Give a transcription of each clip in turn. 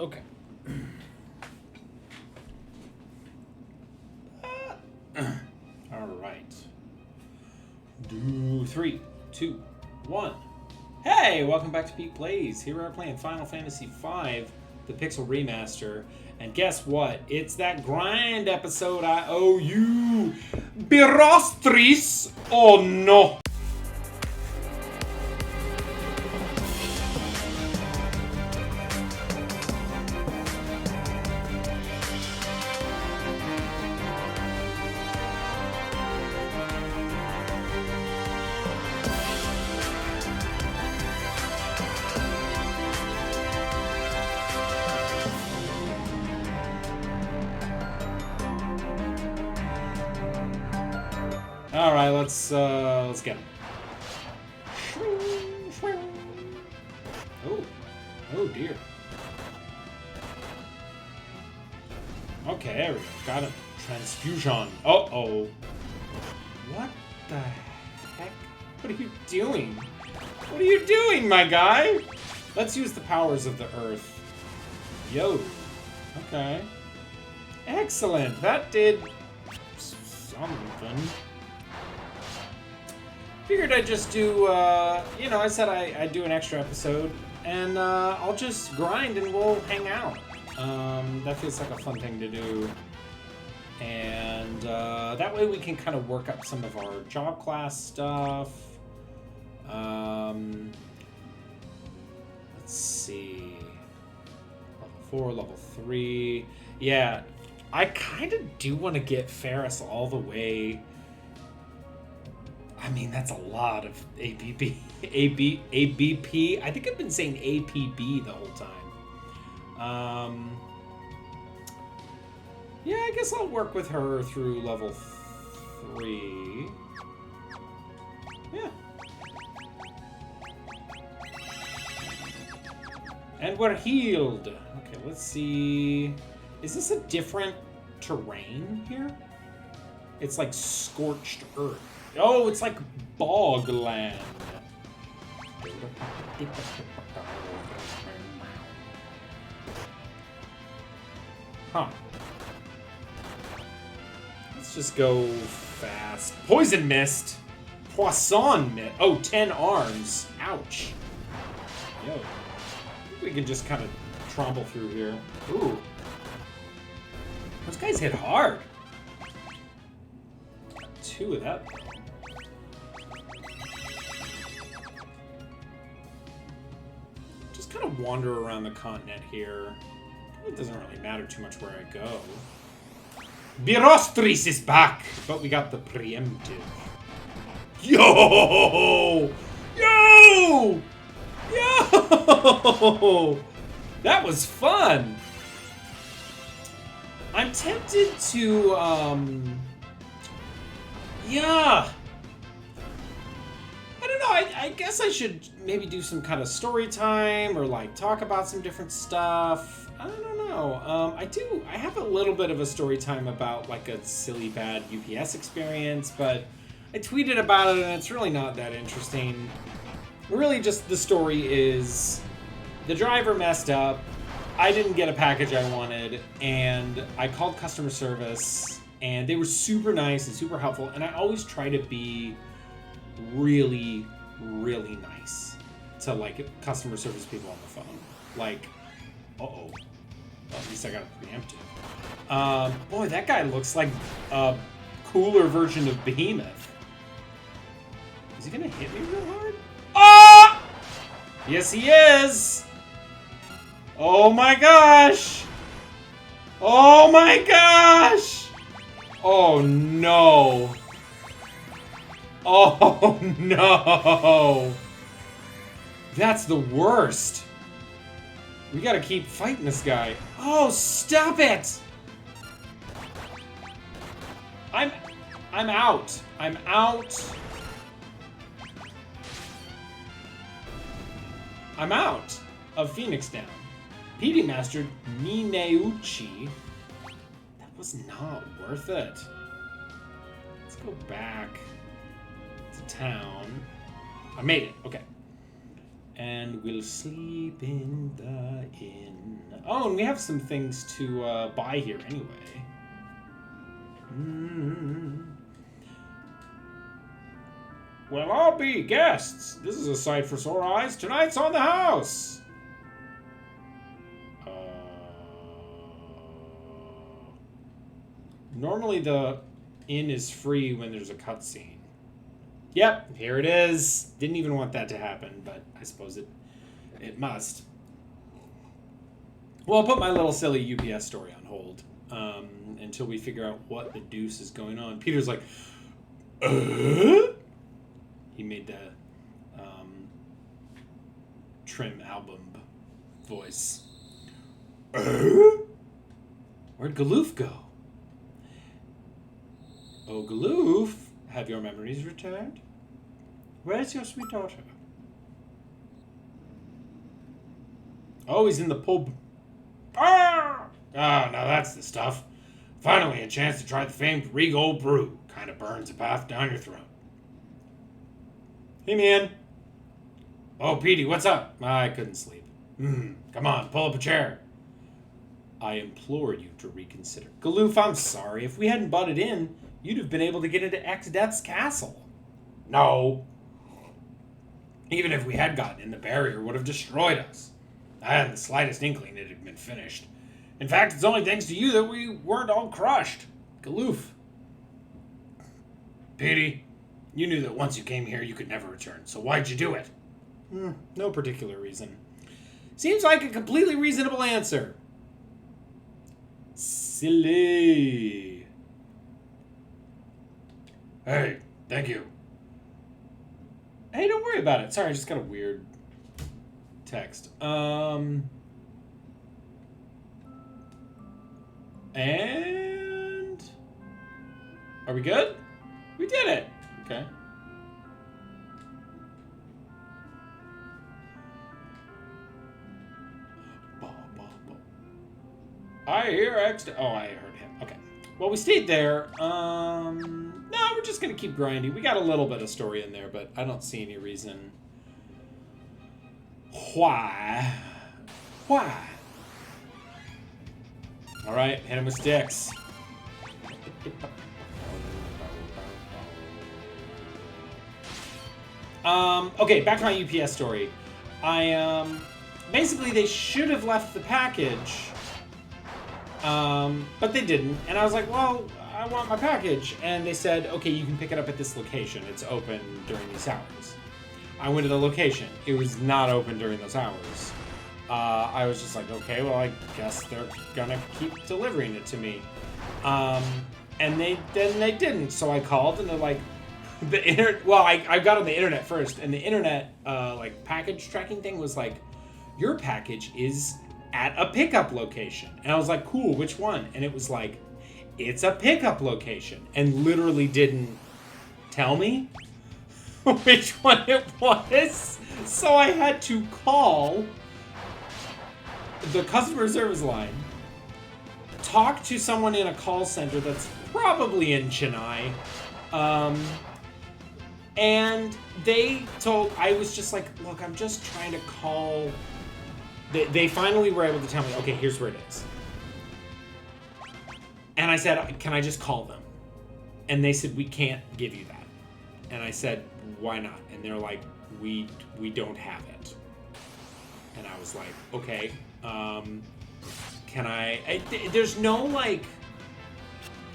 Okay. All right. 3, 2, 1. Hey, welcome back to PETEPLAYS. Here we're playing Final Fantasy V, the Pixel Remaster. And guess what? It's that grind episode I owe you. Birostris. Oh no. All right, let's get him. Oh dear. Okay, there we go. Got him. Transfusion. Uh-oh. What the heck? What are you doing? What are you doing, my guy? Let's use the powers of the earth. Yo. Okay. Excellent. That did something. Figured I'd just do, I said I'd do an extra episode, and I'll just grind and we'll hang out. That feels like a fun thing to do. And that way we can kind of work up some of our job class stuff. Let's see. Level 4, level 3. Yeah, I kind of do want to get Ferris all the way. I mean, that's a lot of ABP. ABP. I think I've been saying APB the whole time. Yeah, I guess I'll work with her through level 3. Yeah. And we're healed. Okay, let's see. Is this a different terrain here? It's like scorched earth. Oh, it's like bogland. Huh. Let's just go fast. Poison mist. Poisson mist. Oh, 10 arms. Ouch. Yo. I think we can just kind of tromble through here. Ooh. Those guys hit hard. 2 of that. Just kind of wander around the continent here. It doesn't really matter too much where I go. Birostris is back, but we got the preemptive. Yo! Yo! Yo! That was fun! I'm tempted to, yeah. I don't know, I guess I should maybe do some kind of story time or like talk about some different stuff. I don't know. I have a little bit of a story time about like a silly bad UPS experience, but I tweeted about it and it's really not that interesting. Really just the story is the driver messed up, I didn't get a package I wanted, and I called customer service. And they were super nice and super helpful. And I always try to be really, really nice to, like, customer service people on the phone. Like, uh-oh. Well, at least I got a preemptive. Boy, that guy looks like a cooler version of Behemoth. Is he going to hit me real hard? Ah! Yes, he is! Oh, my gosh! Oh, my gosh! Oh no. Oh no. That's the worst. We gotta keep fighting this guy. Oh, stop it. I'm out. I'm out. I'm out of Phoenix Down. PD Master Nineuchi. Was not worth it. Let's go back to town. I made it. Okay. And we'll sleep in the inn. Oh, and we have some things to buy here anyway. Well, I'll be guests. This is a sight for sore eyes. Tonight's on the house. Normally the inn is free when there's a cutscene. Yep, here it is. Didn't even want that to happen, but I suppose it must. Well, I'll put my little silly UPS story on hold until we figure out what the deuce is going on. Peter's like, He made the Trim album voice. Where'd Galoof go? Oh, Galoof, have your memories returned? Where's your sweet daughter? Oh, he's in the pub. Ah, now that's the stuff. Finally, a chance to try the famed Regal brew. Kind of burns a path down your throat. Hey, man. Oh, Petey, what's up? I couldn't sleep. Come on, pull up a chair. I implore you to reconsider. Galoof, I'm sorry. If we hadn't butted in, you'd have been able to get into Exdeath's castle. No. Even if we had gotten in, the barrier would have destroyed us. I hadn't the slightest inkling it had been finished. In fact, it's only thanks to you that we weren't all crushed. Galoof. Petey, you knew that once you came here, you could never return. So why'd you do it? No particular reason. Seems like a completely reasonable answer. Silly. Hey, thank you. Hey, don't worry about it. Sorry, I just got a weird text. And are we good? We did it. Okay. I hear X. Oh, I heard him. Okay. Well, we stayed there. No, we're just gonna keep grinding. We got a little bit of story in there, but I don't see any reason why. Why? All right, hit him with sticks. Okay, back to my UPS story. Basically they should have left the package, but they didn't. And I was like, well, I want my package. And they said, okay, you can pick it up at this location. It's open during these hours. I went to the location. It was not open during those hours. I was just like, okay, well, I guess they're gonna keep delivering it to me. And they didn't. So I called and they're like, I got on the internet first, and the internet like package tracking thing was like, your package is at a pickup location. And I was like, cool, which one? And it was like, it's a pickup location, and literally didn't tell me which one it was. So I had to call the customer service line, talk to someone in a call center that's probably in Chennai, and I was just like, look, I'm just trying to call. They finally were able to tell me, okay, here's where it is. And I said, can I just call them? And they said, we can't give you that. And I said, why not? And they're like, we don't have it. And I was like, okay, can I there's no, like,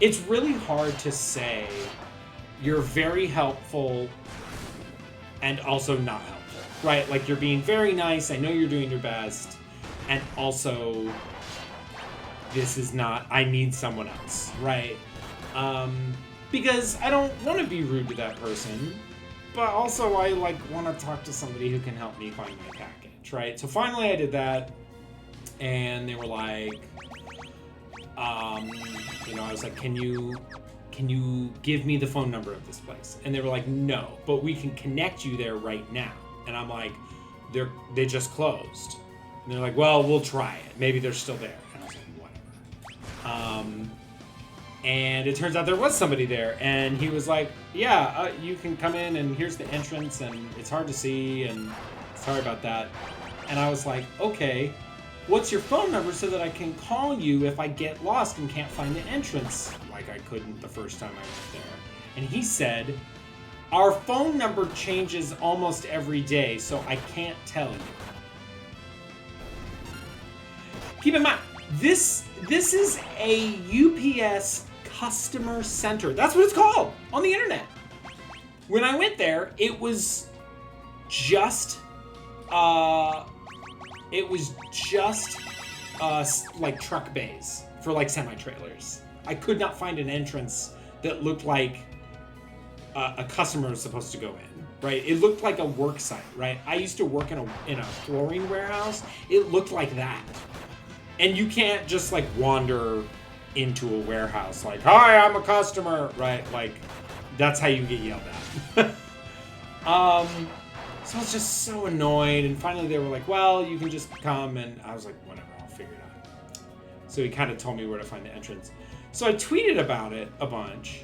it's really hard to say you're very helpful and also not helpful, right? Like, you're being very nice, I know you're doing your best, and also this is not, I need someone else, right? Because I don't want to be rude to that person, but also I, like, want to talk to somebody who can help me find my package, right? So finally I did that, and they were like, I was like, can you give me the phone number of this place? And they were like, no, but we can connect you there right now. And I'm like, they just closed. And they're like, well, we'll try it. Maybe they're still there. And I was like, whatever. And it turns out there was somebody there, and he was like, yeah, you can come in, and here's the entrance, and it's hard to see, and sorry about that. And I was like, okay, what's your phone number so that I can call you if I get lost and can't find the entrance, like I couldn't the first time I went there. And he said, our phone number changes almost every day, so I can't tell you. Keep in mind, this is a UPS customer center. That's what it's called on the internet. When I went there, it was just like truck bays for like semi-trailers. I could not find an entrance that looked like a customer was supposed to go in, right? It looked like a work site, right? I used to work in a flooring warehouse. It looked like that. And you can't just like wander into a warehouse like, hi, I'm a customer, right? Like, that's how you get yelled at. So I was just so annoyed, and finally they were like, well, you can just come, and I was like, whatever, I'll figure it out. So he kind of told me where to find the entrance. So I tweeted about it a bunch,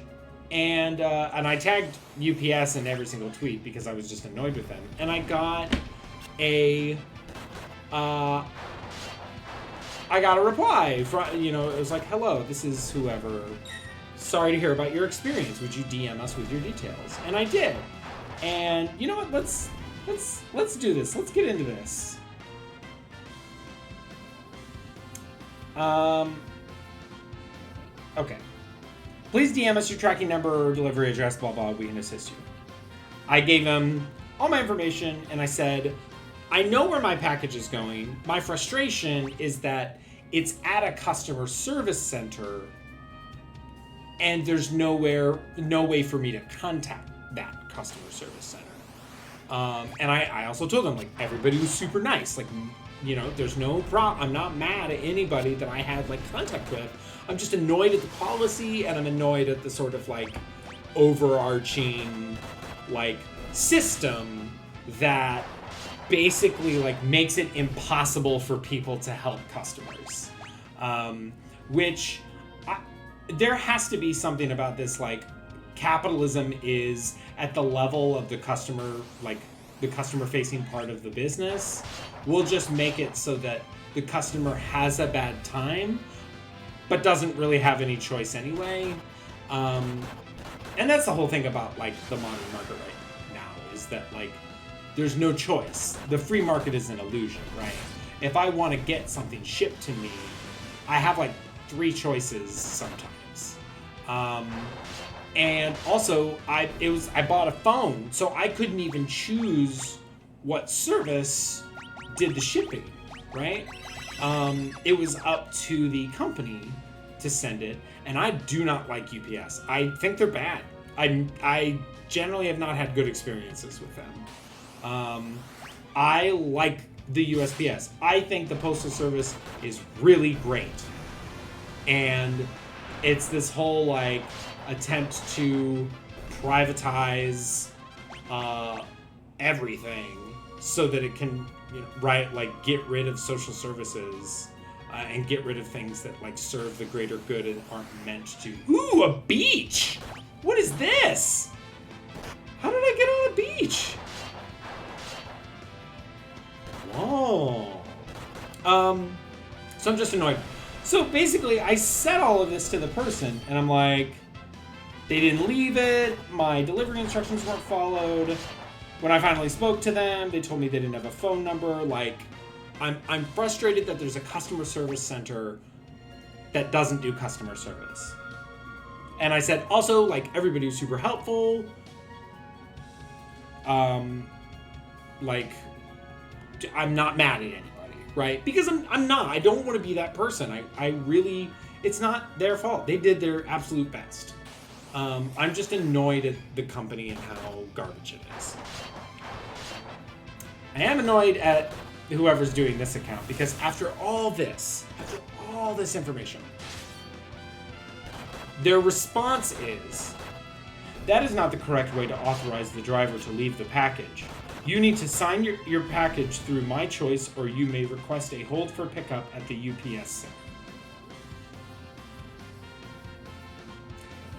and I tagged UPS in every single tweet because I was just annoyed with them. And I got a reply from, you know, it was like, hello, this is whoever. Sorry to hear about your experience. Would you DM us with your details? And I did. And you know what? Let's do this. Let's get into this. Okay. Please DM us your tracking number or delivery address, blah, blah, we can assist you. I gave him all my information, and I said, I know where my package is going. My frustration is that it's at a customer service center, and there's no way for me to contact that customer service center. And I also told them, like, everybody was super nice. Like, you know, there's no problem. I'm not mad at anybody that I had, like, contact with. I'm just annoyed at the policy, and I'm annoyed at the sort of, like, overarching, like, system that basically, like, makes it impossible for people to help customers. Which, there has to be something about this, like, capitalism is at the level of the customer, like the customer facing part of the business. We'll just make it so that the customer has a bad time, but doesn't really have any choice anyway. And that's the whole thing about like the modern market right now, is that like there's no choice. The free market is an illusion, right? If I want to get something shipped to me, I have like 3 choices sometimes. And also, I bought a phone, so I couldn't even choose what service did the shipping, right? It was up to the company to send it, and I do not like UPS. I think they're bad. I generally have not had good experiences with them. I like the USPS. I think the Postal Service is really great. And it's this whole, like, attempt to privatize everything so that it can, you know, right, like get rid of social services and get rid of things that like serve the greater good and aren't meant to. Ooh, a beach! What is this? How did I get on a beach? Whoa. So I'm just annoyed. So basically, I said all of this to the person, and I'm like, they didn't leave it, my delivery instructions weren't followed. When I finally spoke to them, they told me they didn't have a phone number. Like, I'm frustrated that there's a customer service center that doesn't do customer service. And I said, also, like, everybody was super helpful. Like, I'm not mad at anybody, right? Because I'm not. I don't want to be that person. I really, it's not their fault. They did their absolute best. I'm just annoyed at the company and how garbage it is. I am annoyed at whoever's doing this account because after all this information, their response is, that is not the correct way to authorize the driver to leave the package. You need to sign your package through My Choice, or you may request a hold for pickup at the UPS center.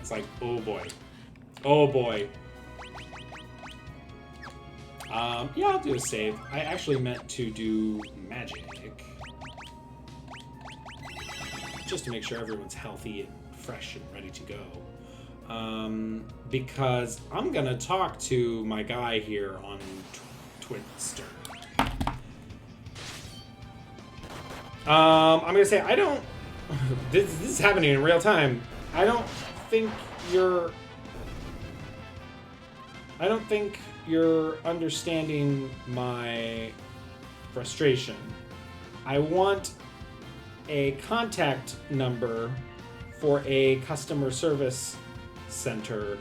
It's like, oh boy. Oh boy. Yeah, I'll do a save. I actually meant to do magic. Just to make sure everyone's healthy and fresh and ready to go. Because I'm gonna talk to my guy here on Twitster. I'm gonna say I don't. This is happening in real time. I don't think you're understanding my frustration. I want a contact number for a customer service center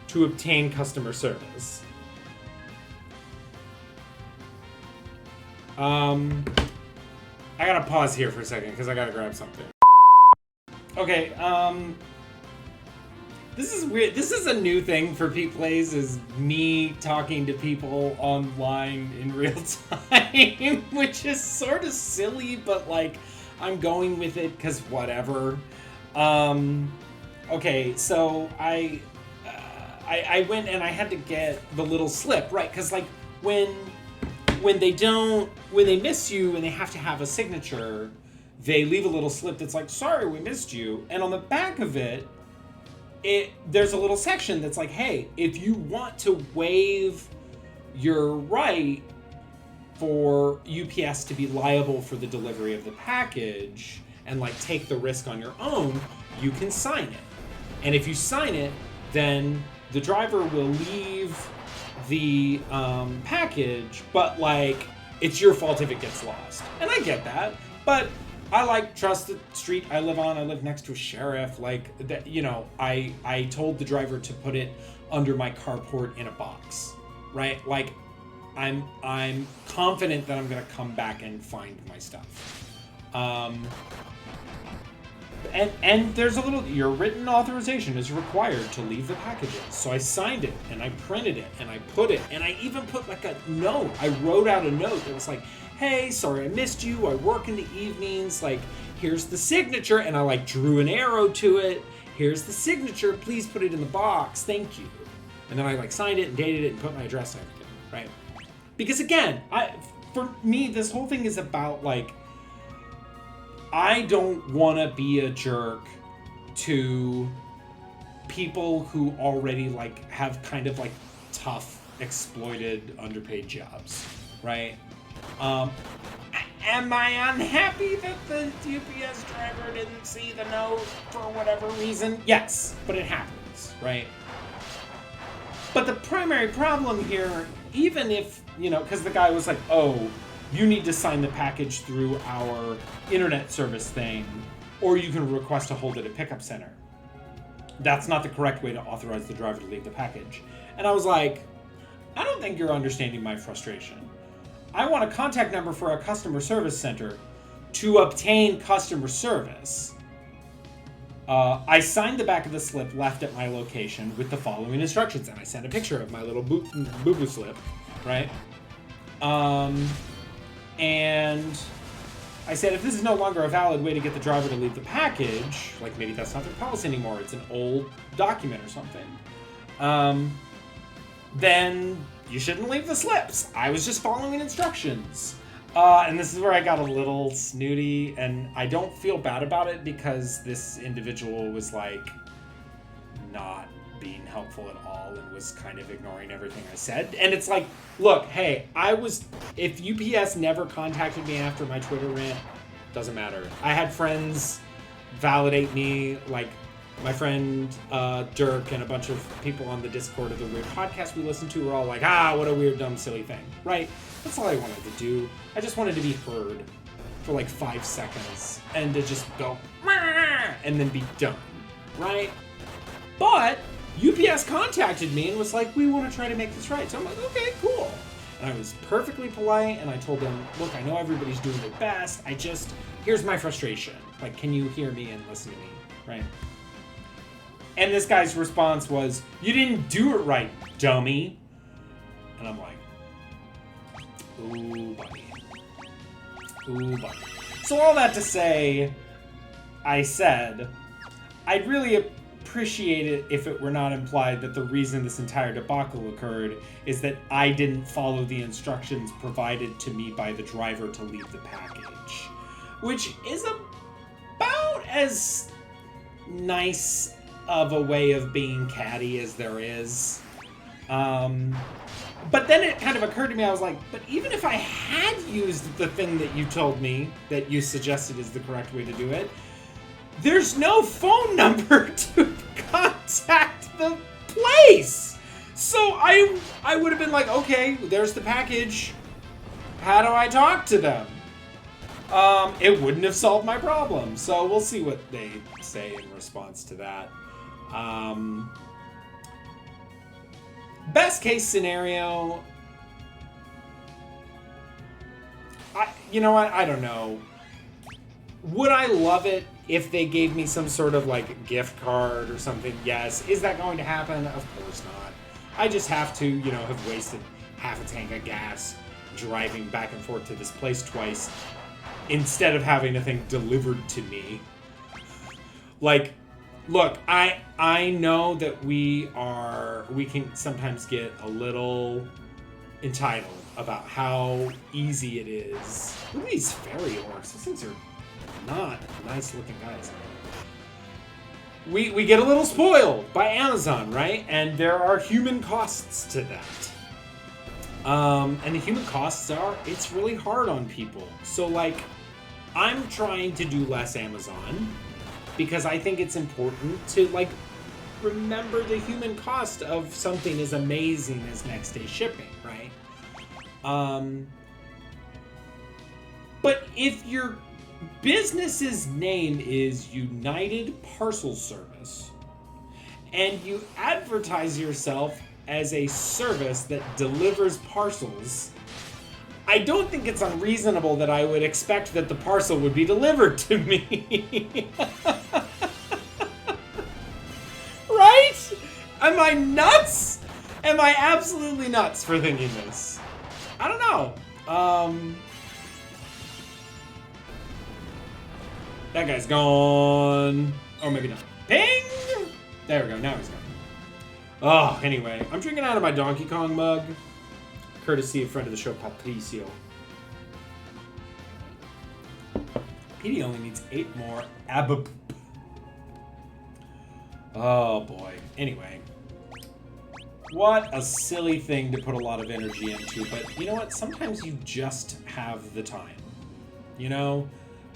to obtain customer service. I gotta pause here for a second because I gotta grab something. Okay, this is weird. This is a new thing for PETEPLAYS, is me talking to people online in real time, which is sort of silly, but like, I'm going with it because whatever. Okay, so I went and I had to get the little slip, right? Because like when they miss you and they have to have a signature, they leave a little slip that's like, sorry, we missed you. And on the back of it, there's a little section that's like, hey, if you want to waive your right for UPS to be liable for the delivery of the package and like take the risk on your own, you can sign it. And if you sign it, then the driver will leave the package, but like, it's your fault if it gets lost. And I get that, but I like trust the street I live on. I live next to a sheriff. Like that, you know, I told the driver to put it under my carport in a box, right? Like I'm confident that I'm gonna come back and find my stuff. And there's a little, your written authorization is required to leave the packages. So I signed it and I printed it and I put it, and I even put like a note. I wrote out a note that was like, hey, sorry I missed you. I work in the evenings. Like, here's the signature. And I like drew an arrow to it. Here's the signature. Please put it in the box. Thank you. And then I like signed it and dated it and put my address and everything, right? Because again, for me, this whole thing is about like, I don't want to be a jerk to people who already like have kind of like tough, exploited, underpaid jobs, right? Am I unhappy that the UPS driver didn't see the note for whatever reason? Yes, but it happens, right? But the primary problem here, even if, you know, because the guy was like, oh, you need to sign the package through our internet service thing, or you can request to hold it at pickup center. That's not the correct way to authorize the driver to leave the package. And I was like, I don't think you're understanding my frustration. I want a contact number for a customer service center to obtain customer service. I signed the back of the slip left at my location with the following instructions, and I sent a picture of my little boo-boo slip, right? And I said, if this is no longer a valid way to get the driver to leave the package, like maybe that's not their policy anymore, it's an old document or something, then you shouldn't leave the slips. I was just following instructions. And this is where I got a little snooty, and I don't feel bad about it because this individual was like not being helpful at all and was kind of ignoring everything I said. And it's like, look, hey, if UPS never contacted me after my Twitter rant, doesn't matter. I had friends validate me, like my friend Dirk and a bunch of people on the Discord of the weird podcast we listen to were all like, what a weird, dumb, silly thing, right? That's all I wanted to do. I just wanted to be heard for like 5 seconds and to just go, and then be done, right? But UPS contacted me and was like, we want to try to make this right. So I'm like, okay, cool. And I was perfectly polite, and I told them, look, I know everybody's doing their best. Here's my frustration. Like, can you hear me and listen to me, right? And this guy's response was, you didn't do it right, dummy. And I'm like, ooh, buddy. Ooh, buddy. So all that to say, I said, I'd really appreciate it if it were not implied that the reason this entire debacle occurred is that I didn't follow the instructions provided to me by the driver to leave the package. Which is about as nice of a way of being catty as there is. But then it kind of occurred to me, I was like, but even if I had used the thing that you told me, that you suggested is the correct way to do it, there's no phone number to contact the place! So I would have been like, okay, there's the package. How do I talk to them? It wouldn't have solved my problem. So we'll see what they say in response to that. Best case scenario, you know what? I don't know. Would I love it if they gave me some sort of like gift card or something? Yes. Is that going to happen? Of course not. I just have to, you know, have wasted half a tank of gas driving back and forth to this place twice instead of having a thing delivered to me. Like, look, I know that we can sometimes get a little entitled about how easy it is. Look at these fairy orcs. These things are not nice looking guys. We get a little spoiled by Amazon, right? And there are human costs to that. And the human costs are, it's really hard on people. So like, I'm trying to do less Amazon because I think it's important to like remember the human cost of something as amazing as next day shipping, right? But if your business's name is United Parcel Service and you advertise yourself as a service that delivers parcels, I don't think it's unreasonable that I would expect that the parcel would be delivered to me. Right? Am I nuts? Am I absolutely nuts for thinking this? I don't know. That guy's gone. Or maybe not. Ping! There we go. Now he's gone. Oh, anyway. I'm drinking out of my Donkey Kong mug. Courtesy of friend of the show, Patricio. Petey only needs 8 more. Oh, boy. Anyway. What a silly thing to put a lot of energy into. But you know what? Sometimes you just have the time. You know?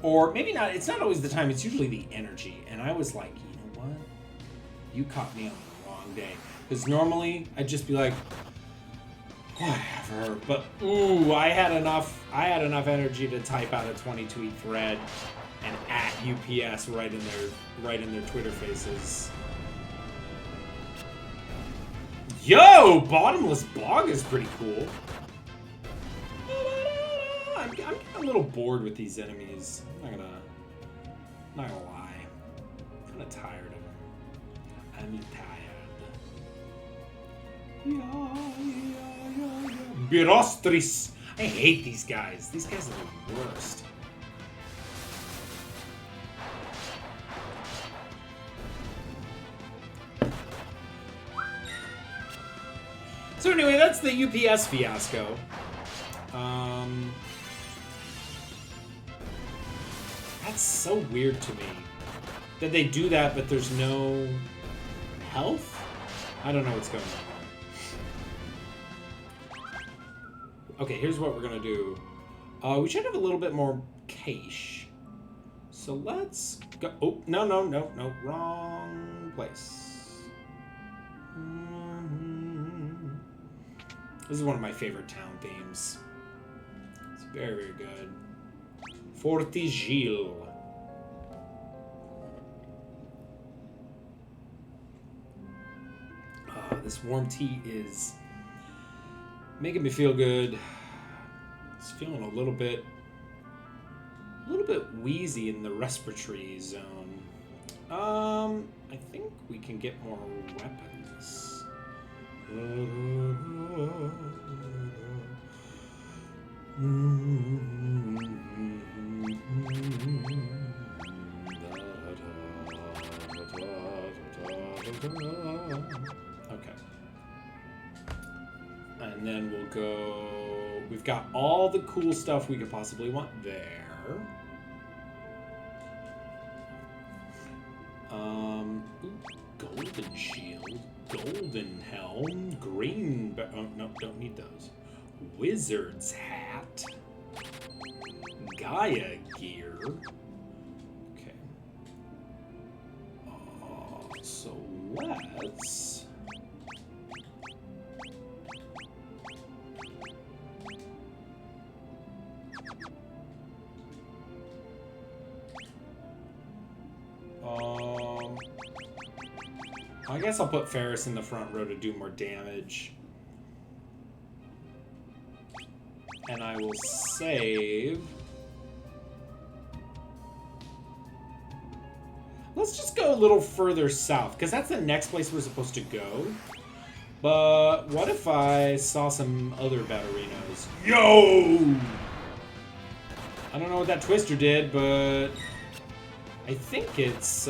Or maybe not. It's not always the time. It's usually the energy. And I was like, you know what? You caught me on the wrong day. Because normally, I'd just be like, whatever. But, ooh, I had enough energy to type out a 20-tweet thread and at UPS right in their Twitter faces. Yo, Bottomless Bog is pretty cool. I'm getting a little bored with these enemies. I'm not gonna lie. I'm kind of tired of them. I'm tired. Birostris. I hate these guys. These guys are the worst. So anyway, that's the UPS fiasco. That's so weird to me that they do that, but there's no health. I don't know what's going on. Okay, here's what we're gonna do. We should have a little bit more cash. So let's go. Oh, no, wrong place. This is one of my favorite town themes. It's very, very good. Fortigil. This warm tea is making me feel good. It's feeling a little bit wheezy in the respiratory zone. I think we can get more weapons. got all the cool stuff we could possibly want there. Golden shield, golden helm, green. Oh no, don't need those. Wizard's hat, Gaia gear. Okay. So let's. I guess I'll put Ferris in the front row to do more damage. And I will save. Let's just go a little further south, because that's the next place we're supposed to go. But what if I saw some other Batterinos? Yo! I don't know what that twister did, but I think it's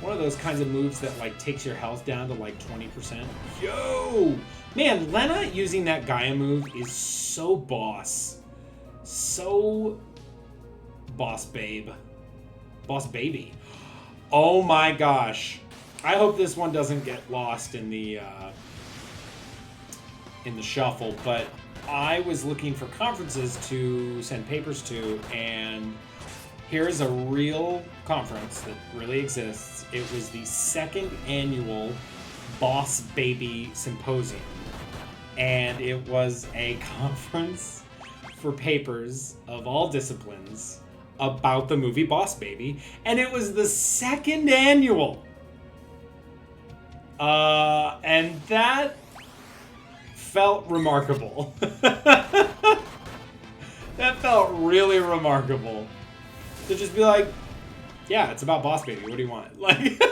one of those kinds of moves that like takes your health down to like 20%. Yo! Man, Lena using that Gaia move is so boss. So boss babe. Boss baby. Oh my gosh. I hope this one doesn't get lost in the shuffle, but I was looking for conferences to send papers to, and here's a real conference that really exists. It was the 2nd annual Boss Baby Symposium, and it was a conference for papers of all disciplines about the movie Boss Baby, and it was the 2nd annual. And that felt remarkable. That felt really remarkable. To just be like, yeah, it's about Boss Baby. What do you want? Like,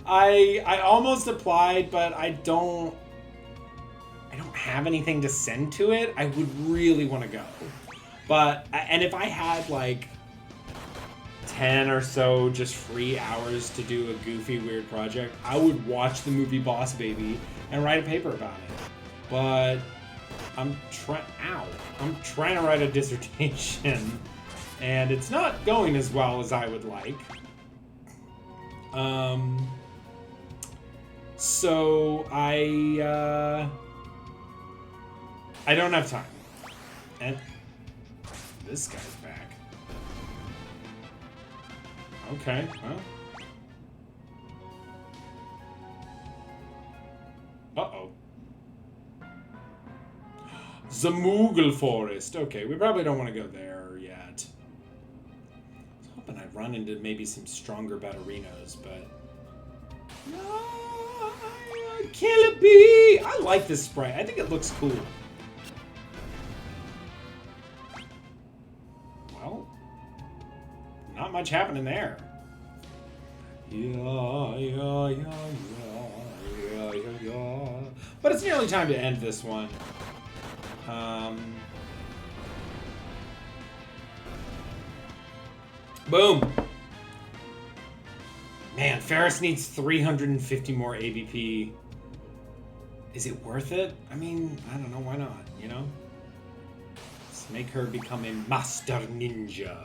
I almost applied, but I don't have anything to send to it. I would really want to go. But, and if I had like 10 or so just free hours to do a goofy, weird project, I would watch the movie Boss Baby and write a paper about it. But I'm trying to write a dissertation, and it's not going as well as I would like. So I don't have time. And this guy's back. Okay, well. Uh-oh. The Moogle Forest. Okay, we probably don't want to go there yet. I was hoping I'd run into maybe some stronger Batterinos, but... Kill a bee! I like this sprite. I think it looks cool. Well, not much happening there. Yeah. But it's nearly time to end this one. Boom. Man, Ferris needs 350 more ABP. Is it worth it? I mean, I don't know, why not, you know? Let's make her become a master ninja.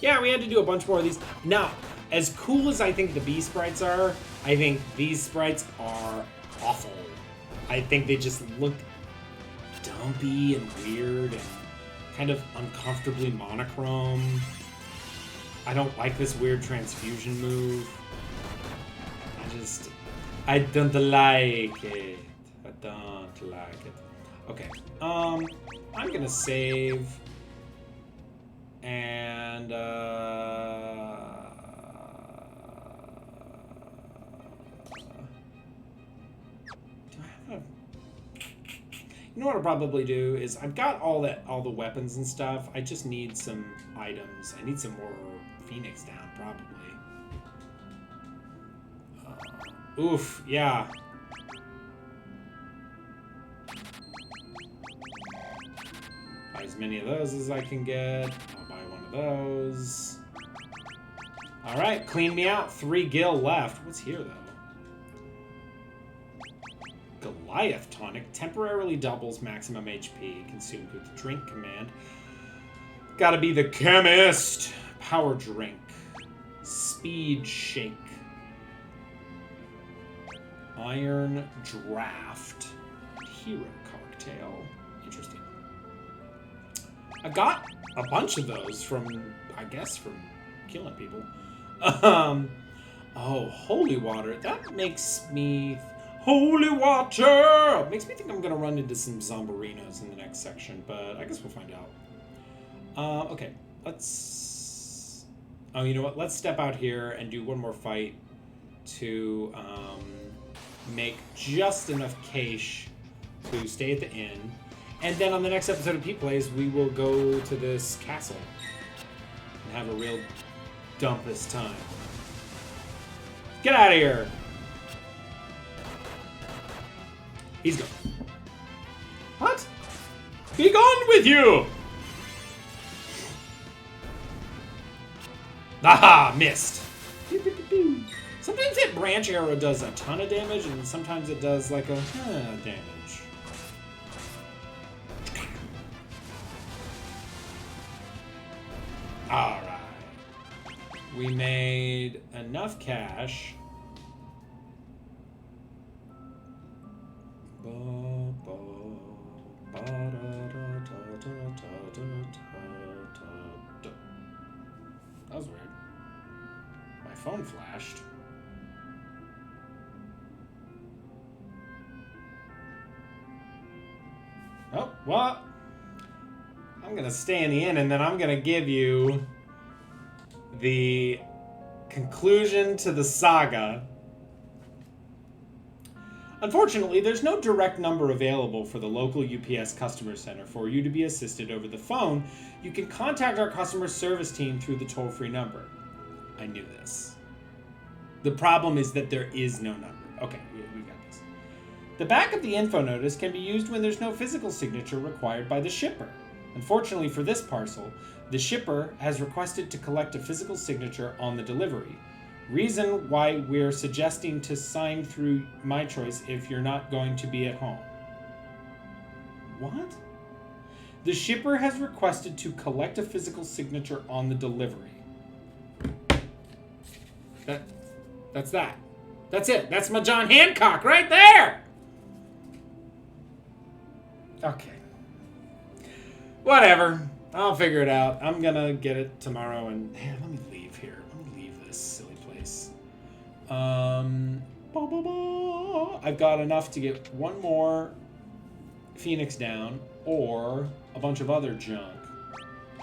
Yeah, we had to do a bunch more of these. Now, as cool as I think the bee sprites are, I think these sprites are awful. I think they just look dumpy and weird and kind of uncomfortably monochrome. I don't like this weird transfusion move. I don't like it. I don't like it. Okay. I'm gonna save. And, do I have a... You know what I'll probably do is I've got all the weapons and stuff. I just need some items. I need some more Phoenix down, probably. Oof, yeah. Buy as many of those as I can get. I'll buy one of those. Alright, clean me out. 3 gil left. What's here, though? Goliath tonic. Temporarily doubles maximum HP consumed with the drink command. Gotta be the chemist. Power drink. Speed shake. Iron draft. Hero cocktail. Interesting. I got a bunch of those from, I guess, from killing people. Oh, holy water. That makes me... Holy water! Makes me think I'm going to run into some zombarinos in the next section, but I guess we'll find out. Okay, let's... Oh, you know what? Let's step out here and do one more fight to make just enough cash to stay at the inn. And then on the next episode of PETEPLAYS, we will go to this castle and have a real dumpus time. Get out of here! He's gone. What? Be gone with you! Aha! Missed. Sometimes that branch arrow does a ton of damage, and sometimes it does like a damage. Alright. We made enough cash. That was weird. My phone flashed. Oh, what? I'm gonna stay in the inn and then I'm gonna give you the conclusion to the saga. Unfortunately, there's no direct number available for the local UPS customer center for you to be assisted over the phone. You can contact our customer service team through the toll-free number. I knew this. The problem is that there is no number. Okay, we got this. The back of the info notice can be used when there's no physical signature required by the shipper. Unfortunately for this parcel, the shipper has requested to collect a physical signature on the delivery. Reason why we're suggesting to sign through My Choice if you're not going to be at home. What? The shipper has requested to collect a physical signature on the delivery. That's that. That's it. That's my John Hancock right there! Okay. Whatever. I'll figure it out. I'm gonna get it tomorrow and... Hey, let me leave here. Let me leave this silly place. I've got enough to get one more Phoenix down or a bunch of other junk.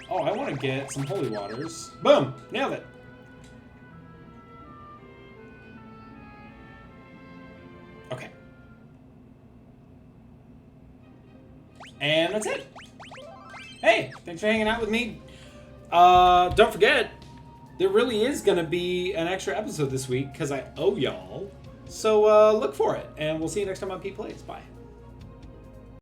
Oh, I want to get some holy waters. Boom! Nailed it. Okay. And that's it. Hey, thanks for hanging out with me. Don't forget, there really is going to be an extra episode this week because I owe y'all. So look for it, and we'll see you next time on PETEPLAYS. Bye.